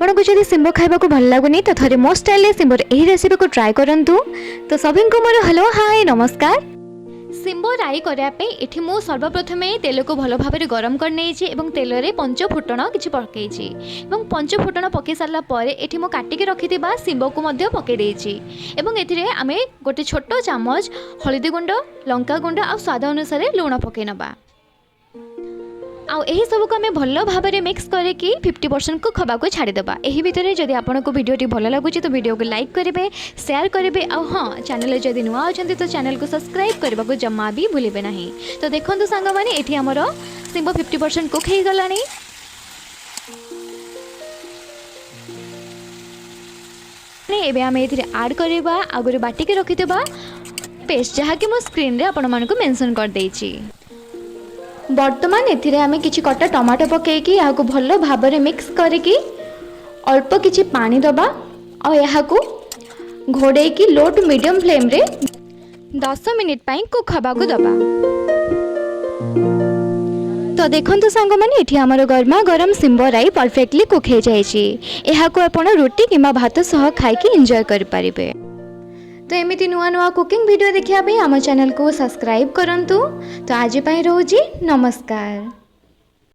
आपको जब सिंबो खाइबा को भल लगुनि तो थरे मो स्टाइल सिंबोर यही रेसिपी को ट्राई करंतु। तो सभी को मोर हेलो हाय नमस्कार। सिंबो राई करने ये मुझे सर्वप्रथम तेल को भल भाव गरम करने तेल में 5 फुटण कि पकई 5 फुटण पकई सारा पर ये मुझे काटिक रखि सिंबो को पकई आम गोटे छोट चामच हलदी गुंड लंका गुंड आ स्वाद अनुसार लुण पकई नबा आउ सब को आम भल भाव में मिक्स करके 50% को खबा को छाड़ीदेबा। यही भितर जदि आपको भिडियोटी भल लगुच तो वीडियो को लाइक करेंगे शेयर करेंगे आ हाँ चैनल जदि नुआ अच्छा तो चैनल को सब्सक्राइब करने को जमा भी भूलें ना। तो देखो सांग मैंने ये आमर सिंबो 50% कुक हो गला। एबे आम ये आड करवा आगुरी बाटिके रखिदेबा पेस्ट जहाँकि मो स्क्रीन रे आपण मानक मेंशन कर देछि। बर्तमान एथिरे आमे किछि कटा टमाटो पकेकी या को भलो भाव में मिक्स करके अल्प किछि पानी दबा और यहाँ को घोड़े की लो टू मीडियम फ्लेम रे 10 मिनिट पाई कुक हबा को दबा। तो देखंतु सांग माने एठी हमर गरमा गरम सिंबो राई परफेक्टली कुक हो जाइछि। यहाँ को आपण रोटी किंबा भात सह खाई के एंजॉय कर पारिबे। तो एमती नुआ नुआ कुकिंग वीडियो देखिया आम चैनल को सब्सक्राइब करंतु। तो आज पाई रोजी नमस्कार।